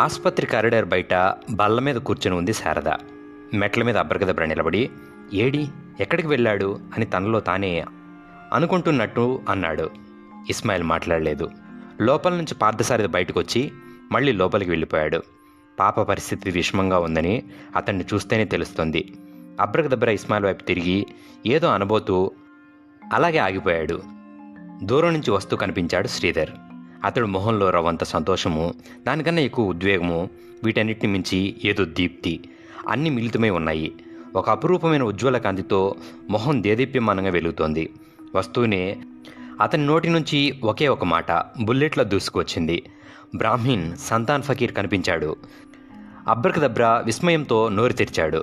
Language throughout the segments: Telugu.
ఆసుపత్రి కారిడార్ బయట బల్ల మీద కూర్చొని ఉంది శారద. మెట్ల మీద అబ్రగదబ్ర నిలబడి, ఏడి ఎక్కడికి వెళ్ళాడు అని తనలో తానే అనుకుంటున్నట్టు అన్నాడు. ఇస్మాయిల్ మాట్లాడలేదు. లోపల నుంచి పార్థసారథి బయటకు వచ్చి మళ్ళీ లోపలికి వెళ్ళిపోయాడు. పాప పరిస్థితి విషమంగా ఉందని అతన్ని చూస్తేనే తెలుస్తుంది. అబ్రగదబ్ర ఇస్మాయిల్ వైపు తిరిగి ఏదో అనబోతూ అలాగే ఆగిపోయాడు. దూరం నుంచి వస్తూ కనిపించాడు శ్రీధర్. అతడు మొహంలో రవంత సంతోషము, దానికన్నా ఎక్కువ ఉద్వేగము, వీటన్నిటిని మించి ఏదో దీప్తి అన్నీ మిళితమై ఉన్నాయి. ఒక అపురూపమైన ఉజ్వల కాంతితో మొహం దేదీప్యమానంగా వెలుగుతోంది. వస్తూనే అతని నోటి నుంచి ఒకే ఒక మాట బుల్లెట్లా దూసుకువచ్చింది. బ్రాహ్మణ్ సంతాన్ ఫకీర్ కనిపించాడు. అబ్రకదబ్రా విస్మయంతో నోరు తెరిచాడు.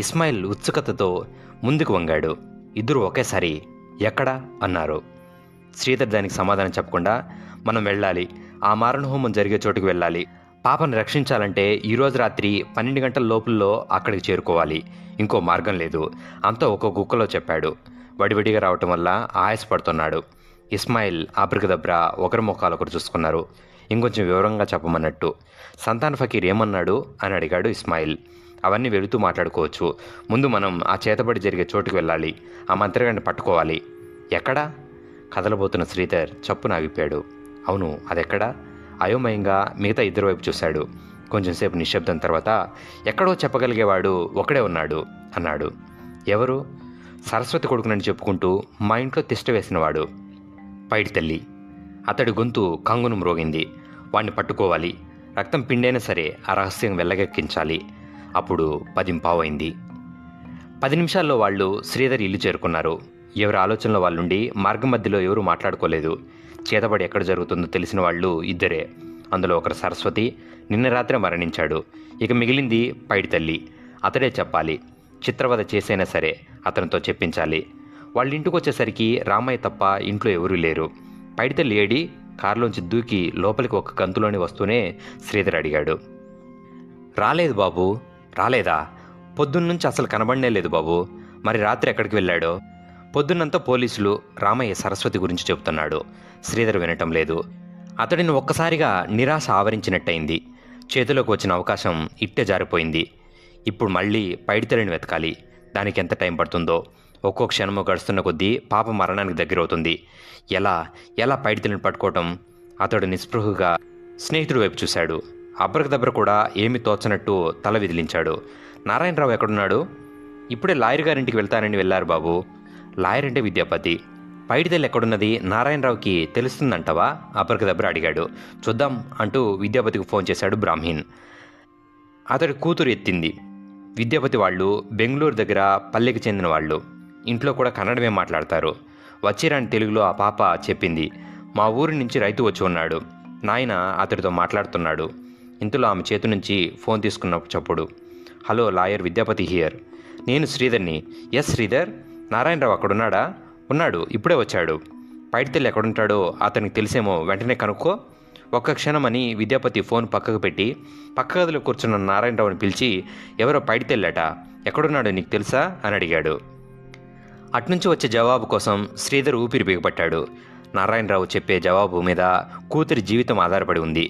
ఇస్మాయిల్ ఉత్సుకతతో ముందుకు వంగాడు. ఇద్దరు ఒకేసారి ఎక్కడా అన్నారు. శ్రీధర్ దానికి సమాధానం చెప్పకుండా, మనం వెళ్ళాలి, ఆ మారణహోమం జరిగే చోటుకు వెళ్ళాలి, పాపను రక్షించాలంటే ఈరోజు రాత్రి 12 గంటల లోపుల్లో అక్కడికి చేరుకోవాలి, ఇంకో మార్గం లేదు అంతా ఒక గుక్కలో చెప్పాడు. వడివడిగా రావటం వల్ల ఆయాసపడుతున్నాడు. ఇస్మాయిల్ అబ్రకదబ్రా ఒకరి ముఖాలొకరు చూసుకున్నారు. ఇంకొంచెం వివరంగా చెప్పమన్నట్టు. సంతాన్ ఫకీర్ ఏమన్నాడు అని అడిగాడు ఇస్మాయిల్. అవన్నీ వెళుతూ మాట్లాడుకోవచ్చు, ముందు మనం ఆ చేతబడి జరిగే చోటుకు వెళ్ళాలి, ఆ మంత్రగాడిని పట్టుకోవాలి. ఎక్కడా? కదలబోతున్న శ్రీధర్ చప్పున ఆగిపోయాడు. అవును, అదెక్కడా? అయోమయంగా మిగతా ఇద్దరు వైపు చూశాడు. కొంచెంసేపు నిశ్శబ్దం తర్వాత, ఎక్కడో చెప్పగలిగేవాడు ఒకడే ఉన్నాడు అన్నాడు. ఎవరు? సరస్వతి కొడుకునని చెప్పుకుంటూ మా ఇంట్లో తిష్ట వేసినవాడు, పైడి తల్లి. అతడి గొంతు కంగును మ్రోగింది. వాణ్ణి పట్టుకోవాలి, రక్తం పిండైనా సరే ఆ రహస్యం వెళ్ళగెక్కించాలి. అప్పుడు 10:15 అయింది. 10 నిమిషాల్లో వాళ్ళు శ్రీధర్ ఇల్లు చేరుకున్నారు. ఎవరి ఆలోచనలో వాళ్ళుండి మార్గం మధ్యలో ఎవరూ మాట్లాడుకోలేదు. చేతబడి ఎక్కడ జరుగుతుందో తెలిసిన వాళ్ళు ఇద్దరే. అందులో ఒకరు సరస్వతి, నిన్న రాత్రే మరణించాడు. ఇక మిగిలింది పైడి తల్లి. అతడే చెప్పాలి. చిత్రవద చేసైనా సరే అతనితో చెప్పించాలి. వాళ్ళ ఇంటికి వచ్చేసరికి రామయ్య తప్ప ఇంట్లో ఎవరూ లేరు. పైడి తల్లి ఏడి? కారులోంచి దూకి లోపలికి ఒక గంతులోని వస్తూనే శ్రీధర్ అడిగాడు. రాలేదు బాబు. రాలేదా? పొద్దున్నుంచి అసలు కనబడనే లేదు బాబు. మరి రాత్రి ఎక్కడికి వెళ్ళాడో? పొద్దున్నంతా పోలీసులు రామయ్య సరస్వతి గురించి చెబుతున్నాడు. శ్రీధర్ వినటం లేదు. అతడిని ఒక్కసారిగా నిరాశ ఆవరించినట్టయింది. చేతిలోకి వచ్చిన అవకాశం ఇట్టే జారిపోయింది. ఇప్పుడు మళ్ళీ పైడితల్లిని వెతకాలి. దానికి ఎంత టైం పడుతుందో. ఒక్కో క్షణము గడుస్తున్న కొద్దీ పాప మరణానికి దగ్గరవుతుంది. ఎలా పైడితల్లిని పట్టుకోవటం? అతడు నిస్పృహగా స్నేహితుడి వైపు చూశాడు. అబ్రకదబ్ర కూడా ఏమి తోచనట్టు తల విదిలించాడు. నారాయణరావు ఎక్కడున్నాడు? ఇప్పుడే లాయర్ గారింటికి వెళ్తానని వెళ్ళారు బాబు. లాయర్ అంటే విద్యాపతి. పైడితల్లి ఎక్కడున్నది నారాయణరావుకి తెలుస్తుందంటవా? అబ్రకదబ్ర అడిగాడు. చూద్దాం అంటూ విద్యాపతికి ఫోన్ చేశాడు బ్రాహ్మణ్. అతడి కూతురు ఎత్తింది. విద్యాపతి వాళ్ళు బెంగళూరు దగ్గర పల్లెకి చెందిన వాళ్ళు. ఇంట్లో కూడా కన్నడమే మాట్లాడతారు. వచ్చిరాని తెలుగులో ఆ పాప చెప్పింది. మా ఊరి నుంచి రైతు వచ్చి ఉన్నాడు. నాయన అతడితో మాట్లాడుతున్నాడు. ఇంతలో ఆమె చేతి నుంచి ఫోన్ తీసుకున్న చప్పుడు. Hello, lawyer Vidyapati here. నేను శ్రీధర్ని. ఎస్ శ్రీధర్, నారాయణరావు అక్కడున్నాడా? ఉన్నాడు, ఇప్పుడే వచ్చాడు. పైడితల్లి ఎక్కడుంటాడో అతనికి తెలిసేమో, వెంటనే కనుక్కో. ఒక్క క్షణం అని విద్యాపతి ఫోన్ పక్కకు పెట్టి పక్క గదిలో కూర్చున్న నారాయణరావుని పిలిచి, ఎవరో పైడితల్లట, ఎక్కడున్నాడో నీకు తెలుసా అని అడిగాడు. అట్నుంచి వచ్చే జవాబు కోసం శ్రీధర్ ఊపిరి బిగపట్టాడు. నారాయణరావు చెప్పే జవాబు మీద కూతురి జీవితం ఆధారపడి ఉంది.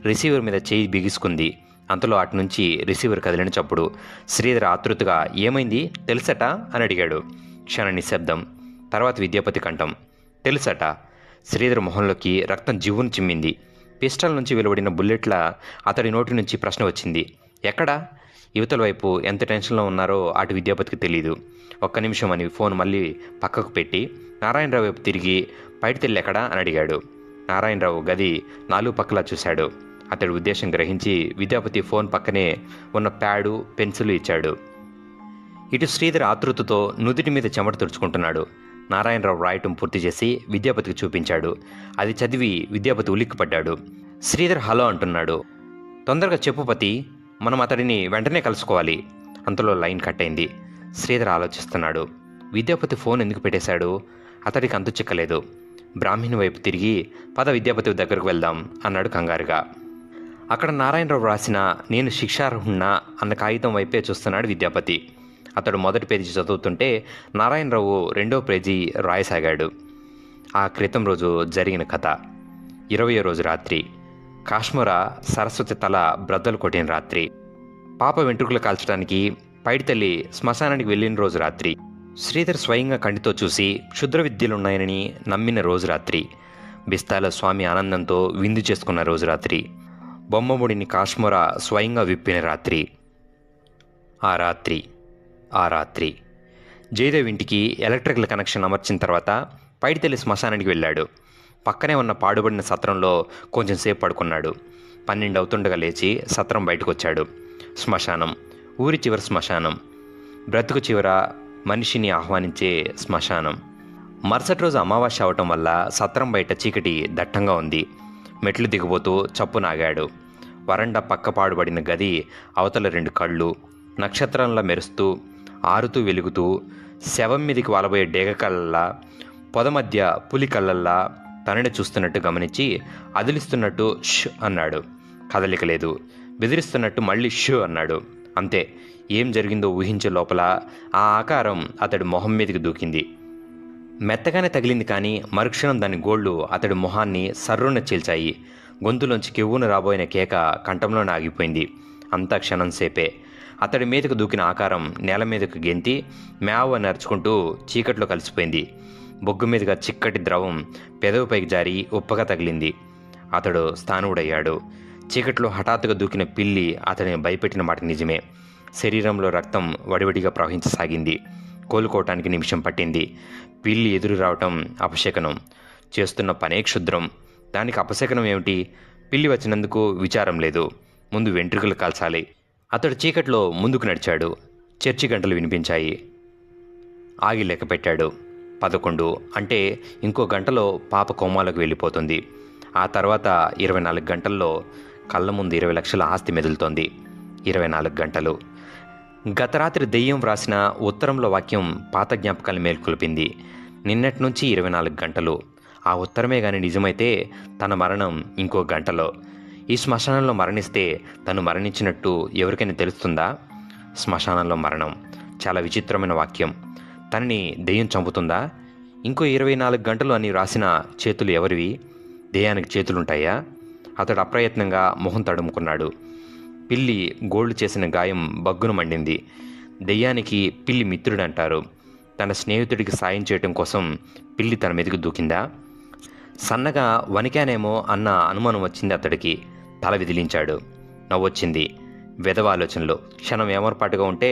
రిసీవర్ మీద చేయి బిగుసుకుంది. అంతలో అటునుంచి రిసీవర్ కదిలిన చప్పుడు. శ్రీధర్ ఆతృతగా ఏమైంది తెలుసట అని అడిగాడు. క్షణ నిశ్శబ్దం. తర్వాత విద్యాపతి కంఠం. తెలుసట. శ్రీధర్ మొహంలోకి రక్తం జివ్వును చిమ్మింది. పిస్టల్ నుంచి వెలువడిన బుల్లెట్ల అతడి నోటి నుంచి ప్రశ్న వచ్చింది. ఎక్కడా? యువతల వైపు ఎంత టెన్షన్లో ఉన్నారో అటు విద్యాపతికి తెలీదు. ఒక్క నిమిషం అని ఫోన్ మళ్ళీ పక్కకు పెట్టి నారాయణరావు వైపు తిరిగి పైడితల్లి ఎక్కడా అని అడిగాడు. నారాయణరావు గది 4 పక్కలా చూశాడు. అతడి ఉద్దేశం గ్రహించి విద్యాపతి ఫోన్ పక్కనే ఉన్న ప్యాడు, పెన్సిల్ ఇచ్చాడు. ఇటు శ్రీధర్ ఆతృతతో నుదుటి మీద చెమట తుడుచుకుంటున్నాడు. నారాయణరావు రాయటం పూర్తి చేసి విద్యాపతికి చూపించాడు. అది చదివి విద్యాపతి ఉలిక్కిపడ్డాడు. శ్రీధర్ హలో అంటున్నాడు. తొందరగా చెప్పు పతి, మనం అతడిని వెంటనే కలుసుకోవాలి. అంతలో లైన్ కట్ అయింది. శ్రీధర్ ఆలోచిస్తున్నాడు. విద్యాపతి ఫోన్ ఎందుకు పెట్టేశాడు? అతడికి అంతు చిక్కలేదు. బ్రాహ్మణి వైపు తిరిగి పద విద్యాపతి దగ్గరకు వెళ్దాం అన్నాడు కంగారుగా. అక్కడ నారాయణరావు రాసిన నేను శిక్షార్హుణ్ణా అన్న కాగితం వైపే చూస్తున్నాడు విద్యాపతి. అతడు మొదటి పేజీ చదువుతుంటే నారాయణరావు 2వ పేజీ రాయసాగాడు. ఆ క్రితం రోజు జరిగిన కథ. 20వ రోజు రాత్రి కాశ్మీర సరస్వతి తల బ్రద్దలు కొట్టిన రాత్రి. పాప వెంట్రుకలు కాల్చడానికి పైడితల్లి శ్మశానానికి వెళ్ళిన రోజు రాత్రి. శ్రీధర్ స్వయంగా కంటితో చూసి క్షుద్ర విద్యలున్నాయని నమ్మిన రోజు రాత్రి. బిస్తాల స్వామి ఆనందంతో విందు చేసుకున్న రోజు రాత్రి. బొమ్మముడిని కాశ్మీర స్వయంగా విప్పిన రాత్రి. ఆ రాత్రి జయదేవ్ ఇంటికి ఎలక్ట్రికల్ కనెక్షన్ అమర్చిన తర్వాత పైడితల్లి శ్మశానానికి వెళ్ళాడు. పక్కనే ఉన్న పాడుబడిన సత్రంలో కొంచెం సేపు పడుకున్నాడు. 12 అవుతుండగా లేచి సత్రం బయటకు వచ్చాడు. శ్మశానం, ఊరి చివరి శ్మశానం, బ్రతుకు చివర మనిషిని ఆహ్వానించే శ్మశానం. మరుసటి రోజు అమావాస్య అవటం వల్ల సత్రం బయట చీకటి దట్టంగా ఉంది. మెట్లు దిగబోతూ చప్పున ఆగాడు. వరండా పక్క పాడుబడిన గది అవతల 2 కళ్ళు నక్షత్రంలా మెరుస్తూ ఆరుతూ వెలుగుతూ శవం మీదికి వాలబోయే డేగ కళ్ళల్లా, పొద మధ్య పులి కళ్ళల్లా తనని చూస్తున్నట్టు గమనించి అదిలిస్తున్నట్టు ష్ అన్నాడు. కదలిక లేదు. బెదిరిస్తున్నట్టు మళ్ళీ షూ అన్నాడు. అంతే. ఏం జరిగిందో ఊహించే లోపల ఆ ఆకారం అతడి మొహం మీదకి దూకింది. మెత్తగానే తగిలింది, కానీ మరుక్షణం దాని గోళ్లు అతడి మొహాన్ని సర్రున చీల్చాయి. గొంతులోంచి కెవ్వున రాబోయిన కేక కంఠంలోనే ఆగిపోయింది. అంతా క్షణం సేపే. అతడి మీదకు దూకిన ఆకారం నేల మీదకు గెంతి మ్యావ్ అని అరుచుకుంటూ చీకట్లో కలిసిపోయింది. బొగ్గు మీదుగా చిక్కటి ద్రవం పెదవిపైకి జారి ఉప్పగా తగిలింది. అతడు స్థానువుడయ్యాడు. చీకట్లో హఠాత్తుగా దూకిన పిల్లి అతడిని భయపెట్టిన మాట నిజమే. శరీరంలో రక్తం వడివడిగా ప్రవహించసాగింది. కోలుకోవటానికి నిమిషం పట్టింది. పిల్లి ఎదురు రావటం అపశకనం. చేస్తున్న పనే క్షుద్రం. దానికి అపశకనం ఏమిటి? పిల్లి వచ్చినందుకు విచారం లేదు. ముందు వెంట్రుకలు కాల్చాలి. అతడు చీకట్లో ముందుకు నడిచాడు. చర్చి గంటలు వినిపించాయి. ఆగి లెక్క పెట్టాడు. 11. అంటే ఇంకో గంటలో పాప కోమాలకు వెళ్ళిపోతుంది. ఆ తర్వాత 24 గంటల్లో కళ్ళ ముందు 20 లక్షల ఆస్తి మెదులుతోంది. 24 గంటలు. గత రాత్రి దెయ్యం వ్రాసిన ఉత్తరంలో వాక్యం పాత జ్ఞాపకాలు మేల్కొల్పింది. నిన్నటి నుంచి 24 గంటలు. ఆ ఉత్తరమే గాని నిజమైతే తన మరణం ఇంకో గంటలో. ఈ శ్మశానంలో మరణిస్తే తను మరణించినట్టు ఎవరికైనా తెలుస్తుందా? శ్మశానంలో మరణం చాలా విచిత్రమైన వాక్యం. తనని దెయ్యం చంపుతుందా? ఇంకో 24 గంటలు అని రాసిన చేతులు ఎవరివి? దెయ్యానికి చేతులుంటాయా? అతడు అప్రయత్నంగా మొహం తడుముకున్నాడు. పిల్లి గోళ్లు చేసిన గాయం బగ్గున మండింది. దెయ్యానికి పిల్లి మిత్రుడంటారు. తన స్నేహితుడికి సాయం చేయటం కోసం పిల్లి తన మీదకి దూకిందా? సన్నగా వణికానేమో అన్న అనుమానం వచ్చింది అతడికి. తల విదిలించాడు. నవ్వొచ్చింది. వెధవ ఆలోచనలు. క్షణం ఏమరపాటుగా ఉంటే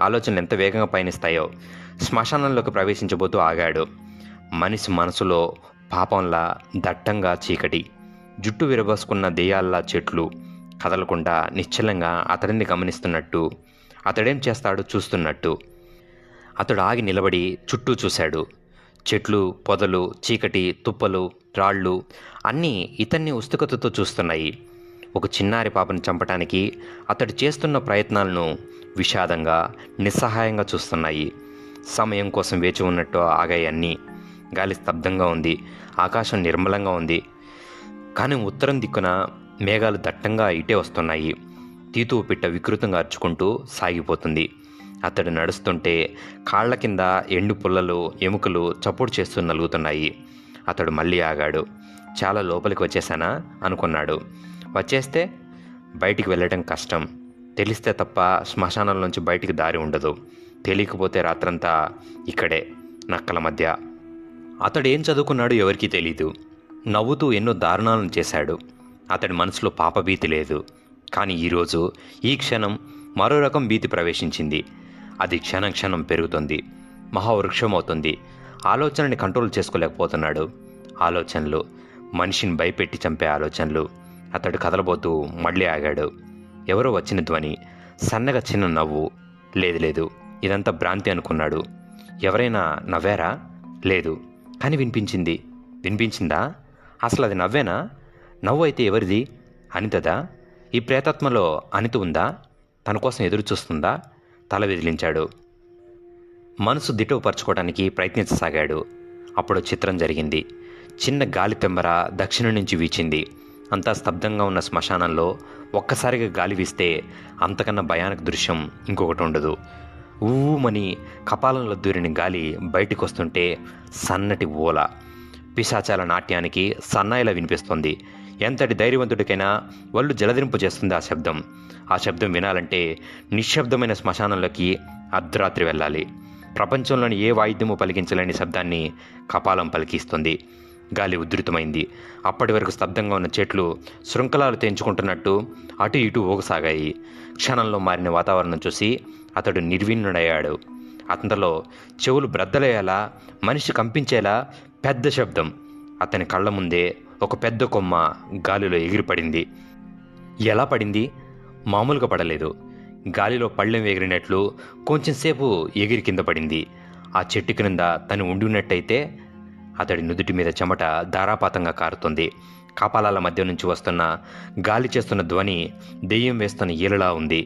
ఆలోచనలు ఎంత వేగంగా పయనిస్తాయో. శ్మశానంలోకి ప్రవేశించబోతూ ఆగాడు. మనిషి మనసులో పాపంలా దట్టంగా చీకటి. జుట్టు విరబోసుకున్న దెయ్యాల్లా చెట్లు కదలకుండా నిశ్చలంగా అతడిని గమనిస్తున్నట్టు, అతడేం చేస్తాడో చూస్తున్నట్టు. అతడు ఆగి నిలబడి చుట్టూ చూశాడు. చెట్లు, పొదలు, చీకటి, తుప్పలు, రాళ్ళు అన్నీ ఇతన్ని ఉత్సుకతతో చూస్తున్నాయి. ఒక చిన్నారి పాపను చంపటానికి అతడు చేస్తున్న ప్రయత్నాలను విషాదంగా, నిస్సహాయంగా చూస్తున్నాయి. సమయం కోసం వేచి ఉన్నట్టు ఆగాయి అన్నీ. గాలి స్తబ్దంగా ఉంది. ఆకాశం నిర్మలంగా ఉంది. కానీ ఉత్తరం దిక్కున మేఘాలు దట్టంగా ఇటే వస్తున్నాయి. తీతువు పిట్ట వికృతంగా అరుచుకుంటూ సాగిపోతుంది. అతడు నడుస్తుంటే కాళ్ల కింద ఎండు పుల్లలు, ఎముకలు చప్పుడు చేస్తూ నలుగుతున్నాయి. అతడు మళ్ళీ ఆగాడు. చాలా లోపలికి వచ్చేసానా అనుకున్నాడు. వచ్చేస్తే బయటికి వెళ్ళటం కష్టం. తెలిస్తే తప్ప శ్మశానంలోంచి బయటికి దారి ఉండదు. తెలియకపోతే రాత్రంతా ఇక్కడే నక్కల మధ్య. అతడు ఏం చదువుకున్నాడో ఎవరికీ తెలీదు. నవ్వుతూ ఎన్నో దారుణాలను చేశాడు. అతడి మనసులో పాపభీతి లేదు. కానీ ఈరోజు ఈ క్షణం మరో రకం భీతి ప్రవేశించింది. అది క్షణం క్షణం పెరుగుతుంది. మహావృక్షం అవుతుంది. ఆలోచనని కంట్రోల్ చేసుకోలేకపోతున్నాడు. ఆలోచనలు, మనిషిని భయపెట్టి చంపే ఆలోచనలు. అతడు కదలబోతూ మళ్ళీ ఆగాడు. ఎవరో వచ్చిన ధ్వని, సన్నగా చిన్న నవ్వు. లేదు, ఇదంతా భ్రాంతి అనుకున్నాడు. ఎవరైనా నవ్వారా? లేదు, కానీ వినిపించిందా? అసలు అది నవ్వేనా? నవ్వు అయితే ఎవరిది? అనితదా? ఈ ప్రేతాత్మలో అనిత ఉందా? తన కోసం ఎదురు చూస్తుందా? తల విదిలించాడు. మనసు దిటవుపరచుకోవడానికి ప్రయత్నించసాగాడు. అప్పుడు చిత్రం జరిగింది. చిన్న గాలి పెంబర దక్షిణం నుంచి వీచింది. అంతా స్తబ్దంగా ఉన్న శ్మశానంలో ఒక్కసారిగా గాలి వీస్తే అంతకన్నా భయానక దృశ్యం ఇంకొకటి ఉండదు. ఊమని కపాలంలో దూరిన గాలి బయటికి వస్తుంటే సన్నటి ఓల పిశాచాల నాట్యానికి సన్నాయిలా వినిపిస్తుంది. ఎంతటి ధైర్యవంతుడికైనా ఒళ్ళు జలదింపు చేస్తుంది ఆ శబ్దం. ఆ శబ్దం వినాలంటే నిశ్శబ్దమైన శ్మశానంలోకి అర్ధరాత్రి వెళ్ళాలి. ప్రపంచంలోని ఏ వాయిద్యము పలికించలేని శబ్దాన్ని కపాలం పలికిస్తుంది. గాలి ఉధృతమైంది. అప్పటి వరకు స్తబ్దంగా ఉన్న చెట్లు శృంఖలాలు తెంచుకుంటున్నట్టు అటు ఇటు ఊగసాగాయి. క్షణంలో మారిన వాతావరణం చూసి అతడు నిర్విణ్ణుడయ్యాడు. అంతలో చెవులు బ్రద్దలయ్యేలా, మనిషి కంపించేలా పెద్ద శబ్దం. అతని కళ్ళ ముందే ఒక పెద్ద కొమ్మ గాలిలో ఎగిరిపడింది. ఎలా పడింది? మామూలుగా పడలేదు. గాలిలో పళ్ళెం ఎగిరినట్లు కొంచెంసేపు ఎగిరి కింద పడింది. ఆ చెట్టు క్రింద తను ఉండి ఉన్నట్టయితే అతడి నుదుటి మీద చెమట ధారాపాతంగా కారుతుంది. కపాలాల మధ్య నుంచి వస్తున్న గాలి చేస్తున్న ధ్వని దెయ్యం వేస్తున్న ఈలలా ఉంది.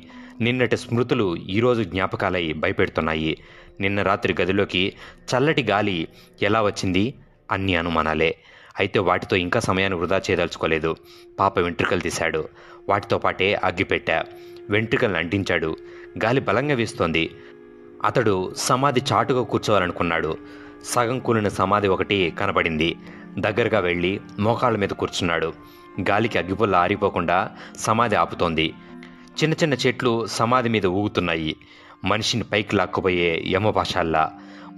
నిన్నటి స్మృతులు ఈరోజు జ్ఞాపకాలై భయపెడుతున్నాయి. నిన్న రాత్రి గదిలోకి చల్లటి గాలి ఎలా వచ్చింది? అన్ని అనుమానాలే. అయితే వాటితో ఇంకా సమయాన్ని వృధా చేయదలుచుకోలేదు. పాప వెంట్రుకలు తీశాడు. వాటితో పాటే అగ్గిపెట్టా. వెంట్రుకలను అంటించాడు. గాలి బలంగా వీస్తోంది. అతడు సమాధి చాటుగా కూర్చోవాలనుకున్నాడు. సగం కూలిన సమాధి ఒకటి కనబడింది. దగ్గరగా వెళ్ళి మోకాళ్ళ మీద కూర్చున్నాడు. గాలికి అగ్గిపుల్ల ఆరిపోకుండా సమాధి ఆపుతోంది. చిన్న చిన్న చెట్లు సమాధి మీద ఊగుతున్నాయి. మనిషిని పైకి లాక్కుపోయే యమపాశాల్లా.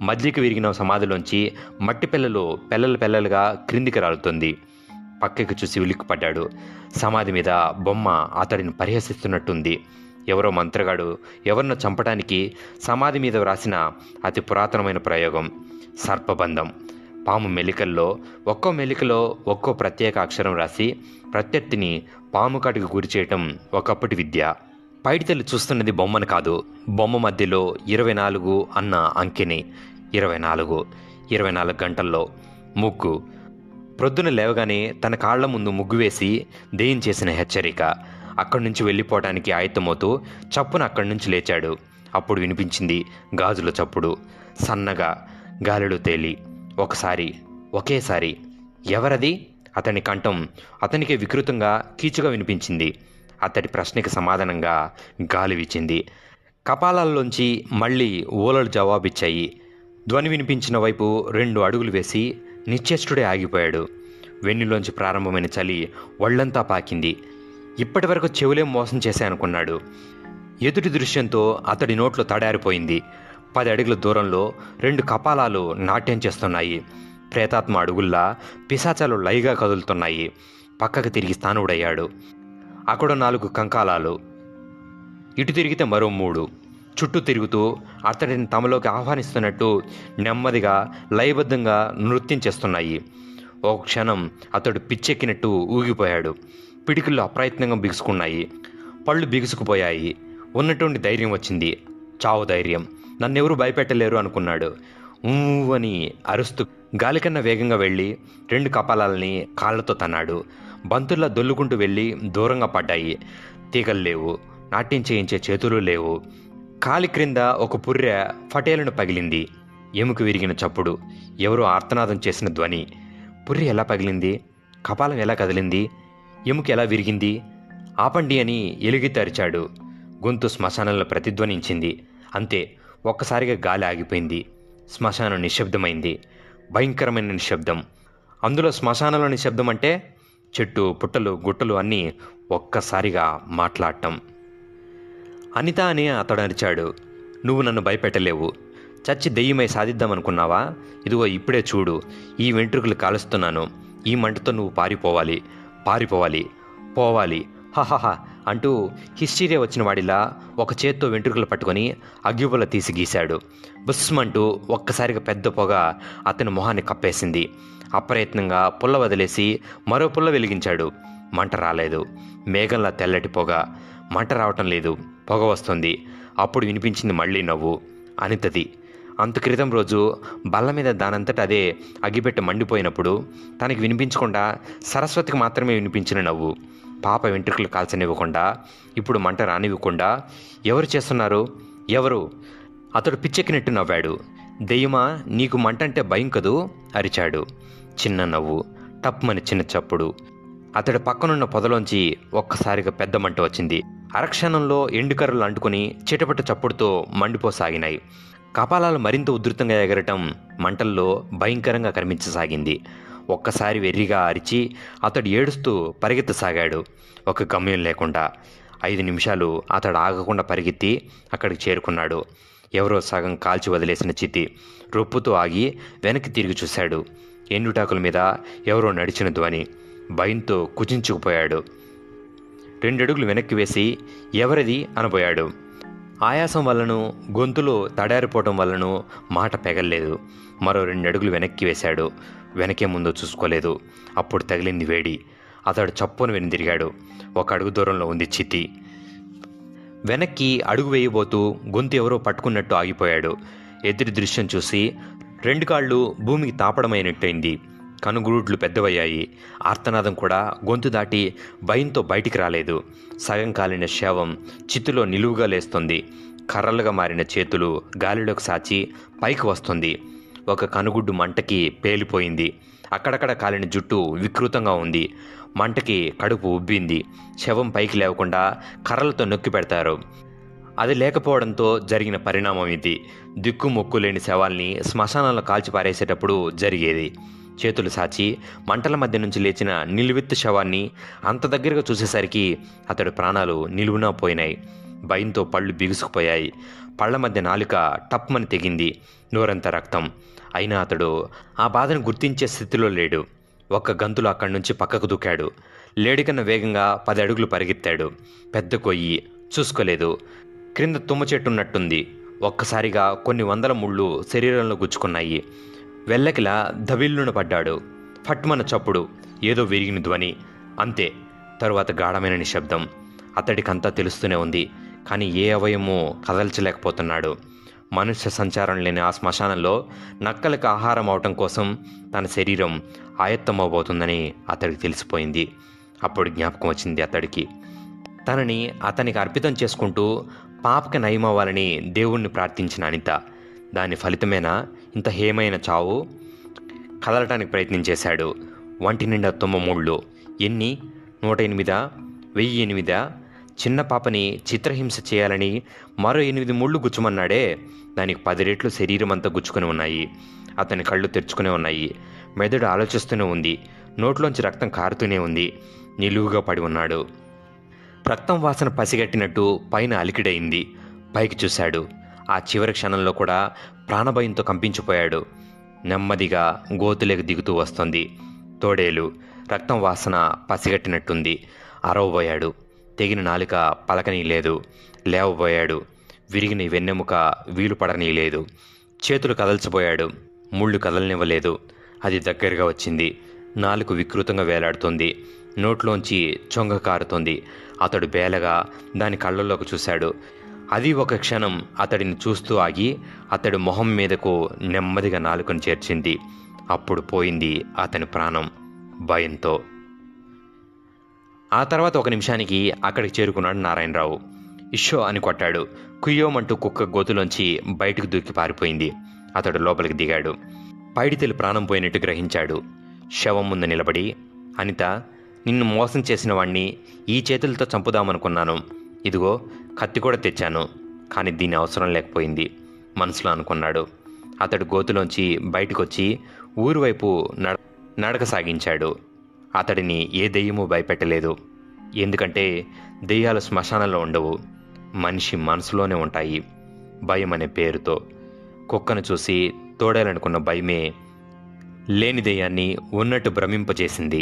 మధ్యకి విరిగిన సమాధిలోంచి మట్టి పెల్లలుగా క్రిందికి రాలుతుంది. పక్కకి చూసి ఉలిక్కిపడ్డాడు. సమాధి మీద బొమ్మ అతడిని పరిహసిస్తున్నట్టుంది. ఎవరో మంత్రగాడు ఎవరినో చంపడానికి సమాధి మీద వ్రాసిన అతి పురాతనమైన ప్రయోగం సర్పబంధం. పాము మెలికల్లో ఒక్కో మెలికలో ఒక్కో ప్రత్యేక అక్షరం రాసి ప్రత్యర్థిని పాము కాటికి గురి చేయటం ఒకప్పటి విద్య. పైడితల్లి చూస్తున్నది బొమ్మను కాదు, బొమ్మ మధ్యలో 24 అన్న అంకెని. 24 గంటల్లో ముగ్గు. ప్రొద్దున లేవగానే తన కాళ్ల ముందు ముగ్గు వేసి దెయ్యం చేసిన హెచ్చరిక. అక్కడి నుంచి వెళ్ళిపోవడానికి ఆయత్తమవుతూ చప్పున అక్కడి నుంచి లేచాడు. అప్పుడు వినిపించింది గాజుల చప్పుడు. సన్నగా గాలిలో తేలి ఒకేసారి ఎవరది? అతని కంఠం అతనికి వికృతంగా కీచుగా వినిపించింది. అతడి ప్రశ్నకి సమాధానంగా గాలి వీచింది. కపాలాల్లోంచి మళ్ళీ ఊలలు జవాబిచ్చాయి. ధ్వని వినిపించిన వైపు 2 అడుగులు వేసి నిశ్చేష్టుడే ఆగిపోయాడు. వెన్నులోంచి ప్రారంభమైన చలి ఒళ్లంతా పాకింది. ఇప్పటి వరకు చెవులేం మోసం చేశాయనుకున్నాడు. ఎదుటి దృశ్యంతో అతడి నోట్లో తడారిపోయింది. 10 అడుగుల దూరంలో 2 కపాలాలు నాట్యం చేస్తున్నాయి. ప్రేతాత్మ అడుగుల్లా పిశాచాలు లైగా కదులుతున్నాయి. పక్కకు తిరిగి స్థానుడయ్యాడు. అక్కడ 4 కంకాలాలు. ఇటు తిరిగితే మరో 3. చుట్టూ తిరుగుతూ అతడిని తమలోకి ఆహ్వానిస్తున్నట్టు నెమ్మదిగా లయబద్ధంగా నృత్యం చేస్తున్నాయి. ఒక క్షణం అతడు పిచ్చెక్కినట్టు ఊగిపోయాడు. పిడికిళ్ళు అప్రయత్నంగా బిగుసుకున్నాయి. పళ్ళు బిగుసుకుపోయాయి. ఉన్నటువంటి ధైర్యం వచ్చింది. చావు ధైర్యం. నన్నెవరూ భయపెట్టలేరు అనుకున్నాడు. అని అరుస్తూ గాలికన్నా వేగంగా వెళ్ళి 2 కపాలాలని కాళ్లతో తన్నాడు. బంతుల్లా దొల్లుకుంటూ వెళ్ళి దూరంగా పడ్డాయి. తీగలు లేవు. నాట్యం చేయించే చేతులు లేవు. కాలి క్రింద ఒక పుర్రె ఫటేలను పగిలింది. ఎముక విరిగిన చప్పుడు. ఎవరో ఆర్తనాదం చేసిన ధ్వని. పుర్రె ఎలా పగిలింది? కపాలం ఎలా కదిలింది? ఎముక ఎలా విరిగింది? ఆపండి అని ఎలుగెత్తి అరిచాడు. గొంతు శ్మశానంలో ప్రతిధ్వనించింది. అంతే, ఒక్కసారిగా గాలి ఆగిపోయింది. శ్మశానం నిశ్శబ్దమైంది. భయంకరమైన నిశ్శబ్దం. అందులో శ్మశానంలో నిశ్శబ్దం అంటే చెట్టు, పుట్టలు, గుట్టలు అన్నీ ఒక్కసారిగా మాట్లాడటం. అనిత అని అతడు అరిచాడు. నువ్వు నన్ను భయపెట్టలేవు. చచ్చి దెయ్యమై సాధిద్దామనుకున్నావా? ఇదిగో ఇప్పుడే చూడు. ఈ వెంట్రుకలు కాలుస్తున్నాను. ఈ మంటతో నువ్వు పోవాలి హహహ అంటూ హిస్టీరియా వచ్చిన వాడిలా ఒక చేత్తో వెంట్రుకలు పట్టుకొని అగ్గిపుల్ల తీసి గీశాడు. బుస్మంటూ ఒక్కసారిగా పెద్ద పొగ అతని మొహాన్ని కప్పేసింది. అప్రయత్నంగా పుల్ల వదిలేసి మరో పుల్ల వెలిగించాడు. మంట రాలేదు. మేఘంలా తెల్లటి పొగ. మంట రావటం లేదు. పొగ వస్తుంది. అప్పుడు వినిపించింది మళ్ళీ నవ్వు. అనితది. అంత క్రితం రోజు బల్ల మీద దానంతట అదే అగ్గిపెట్టె మండిపోయినప్పుడు తనకి వినిపించకుండా సరస్వతికి మాత్రమే వినిపించిన నవ్వు. పాప వెంట్రుకలు కాల్చనివ్వకుండా, ఇప్పుడు మంట రానివ్వకుండా ఎవరు చేస్తున్నారు? ఎవరు? అతడు పిచ్చెక్కినట్టు నవ్వాడు. దెయ్యమా, నీకు మంట అంటే భయం కదూ అరిచాడు. చిన్న నవ్వు. టప్మని చిన్న చప్పుడు. అతడి పక్కనున్న పొదలోంచి ఒక్కసారిగా పెద్ద మంట వచ్చింది. అరక్షణంలో ఎండుకర్రలు అంటుకుని చిటపట చప్పుడుతో మండిపోసాగినాయి. కపాలాలు మరింత ఉధృతంగా ఎగరటం మంటల్లో భయంకరంగా కనిపించసాగింది. ఒక్కసారి వెర్రిగా అరిచి అతడు ఏడుస్తూ పరిగెత్తసాగాడు, ఒక గమ్యం లేకుండా. 5 నిమిషాలు అతడు ఆగకుండా పరిగెత్తి అక్కడికి చేరుకున్నాడు. ఎవరో సగం కాల్చి వదిలేసిన చితి. రొప్పుతూ ఆగి వెనక్కి తిరిగి చూశాడు. ఎండుటాకుల మీద ఎవరో నడిచిన ధ్వని. భయంతో కుచించుకుపోయాడు. 2 అడుగులు వెనక్కి వేసి ఎవరిది అనబోయాడు. ఆయాసం వల్లను గొంతులో తడారిపోవటం వల్లను మాట పెగల్లేదు. మరో 2 అడుగులు వెనక్కి వేశాడు. వెనకే ముందో చూసుకోలేదు. అప్పుడు తగిలింది వేడి. అతడు చప్పున వెనుదిరిగాడు. 1 అడుగు దూరంలో ఉంది చితి. వెనక్కి అడుగు వేయబోతూ గొంతు ఎవరో పట్టుకున్నట్టు ఆగిపోయాడు. ఎదురు దృశ్యం చూసి 2 కాళ్ళు భూమికి తాపడమైనట్టయింది. కనుగురుడ్లు పెద్దవయ్యాయి. ఆర్తనాదం కూడా గొంతు దాటి భయంతో బయటికి రాలేదు. సగం కాలిన శవం చిత్తులో నిలువుగా లేస్తుంది. కర్రలుగా మారిన చేతులు గాలిలోకి సాచి పైకి వస్తుంది. ఒక కనుగుడ్డు మంటకి పేలిపోయింది. అక్కడక్కడ కాలిన జుట్టు వికృతంగా ఉంది. మంటకి కడుపు ఉబ్బింది. శవం పైకి లేవకుండా కర్రలతో నొక్కి పెడతారు. అది లేకపోవడంతో జరిగిన పరిణామం ఇది. దిక్కు మొక్కు లేని శవాల్ని శ్మశానంలో కాల్చి పారేసేటప్పుడు జరిగేది. చేతులు సాచి మంటల మధ్య నుంచి లేచిన నిలువెత్తు శవాన్ని అంత దగ్గరగా చూసేసరికి అతడి ప్రాణాలు నిలువునా పోయినాయి. భయంతో పళ్ళు బిగుసుకుపోయాయి. పళ్ల మధ్య నాలుక టప్మని తెగింది. నోరంత రక్తం. అయినా అతడు ఆ బాధను గుర్తించే స్థితిలో లేడు. 1 గంతులు అక్కడి నుంచి పక్కకు దూకాడు. లేడికన్నా వేగంగా 10 అడుగులు పరిగెత్తాడు. పెద్ద కొయ్యి చూసుకోలేదు. క్రింద తుమ్మ చెట్టు ఉన్నట్టుంది. ఒక్కసారిగా కొన్ని 100 ముళ్ళు శరీరంలో గుచ్చుకున్నాయి. వెల్లకిలా దవిల్లున పడ్డాడు. ఫట్మన చప్పుడు, ఏదో విరిగిన ధ్వని. అంతే. తరువాత గాఢమైన నిశ్శబ్దం. అతడికంతా తెలుస్తూనే ఉంది. కానీ ఏ అవయవమూ కదల్చలేకపోతున్నాడు. మనుష్య సంచారం లేని ఆ శ్మశానంలో నక్కలకు ఆహారం అవటం కోసం తన శరీరం ఆయత్తమవబోతుందని అతడికి తెలిసిపోయింది. అప్పుడు జ్ఞాపకం వచ్చింది అతడికి. తనని అతనికి అర్పితం చేసుకుంటూ పాపకి నయమవ్వాలని దేవుణ్ణి ప్రార్థించిన అనిత. దాని ఫలితమేనా ఇంత హేమైన చావు? కదలటానికి ప్రయత్నించేశాడు. వంటి నిండా తుమ్మముళ్ళు. ఎన్ని? 108? 1008? చిన్న పాపని చిత్రహింస చేయాలని మరో 8 ముళ్ళు గుచ్చమన్నాడే. దానికి 10 రెట్లు శరీరం అంతా గుచ్చుకుని ఉన్నాయి. అతని కళ్ళు తెరుచుకునే ఉన్నాయి. మెదడు ఆలోచిస్తూనే ఉంది. నోట్లోంచి రక్తం కారుతూనే ఉంది. నిలువుగా పడి ఉన్నాడు. రక్తం వాసన పసిగట్టినట్టు పైన అలికిడైంది. పైకి చూశాడు. ఆ చివరి క్షణంలో కూడా ప్రాణభయంతో కంపించిపోయాడు. నెమ్మదిగా గోతులేకి దిగుతూ వస్తుంది. తోడేలు. రక్తం వాసన పసిగట్టినట్టుంది. అరవబోయాడు. తెగిన నాలుక పలకనీయలేదు. లేవబోయాడు. విరిగిన వెన్నెముక వీలు పడనీయలేదు. చేతులు కదల్చబోయాడు. ముళ్ళు కదలనివ్వలేదు. అది దగ్గరగా వచ్చింది. నాలుక వికృతంగా వేలాడుతుంది. నోట్లోంచి చొంగ కారుతోంది. అతడు బేలగా దాని కళ్ళల్లోకి చూశాడు. అది ఒక క్షణం అతడిని చూస్తూ ఆగి అతడి మొహం మీదకు నెమ్మదిగా నాలుకను చేర్చింది. అప్పుడు పోయింది అతని ప్రాణం భయంతో. ఆ తర్వాత 1 నిమిషానికి అక్కడికి చేరుకున్నాడు నారాయణరావు. ఇషో అని కొట్టాడు. కుయ్యోమంటూ కుక్క గోతులోంచి బయటకు దూకి పారిపోయింది. అతడు లోపలికి దిగాడు. పైడితెలి ప్రాణం పోయినట్టు గ్రహించాడు. శవం ముందు నిలబడి, అనిత, నిన్ను మోసం చేసిన వాణ్ణి ఈ చేతులతో చంపుదామనుకున్నాను. ఇదిగో కత్తి కూడా తెచ్చాను. కానీ దీని అవసరం లేకపోయింది మనసులో అనుకున్నాడు. అతడు గోతులోంచి బయటకొచ్చి ఊరు వైపు నడక సాగించాడు. అతడిని ఏ దెయ్యమూ భయపెట్టలేదు. ఎందుకంటే దెయ్యాలు శ్మశానంలో ఉండవు, మనిషి మనసులోనే ఉంటాయి. భయం అనే పేరుతో. కుక్కను చూసి తోడాలనుకున్న భయమే లేని దెయ్యాన్ని ఉన్నట్టు భ్రమింపజేసింది.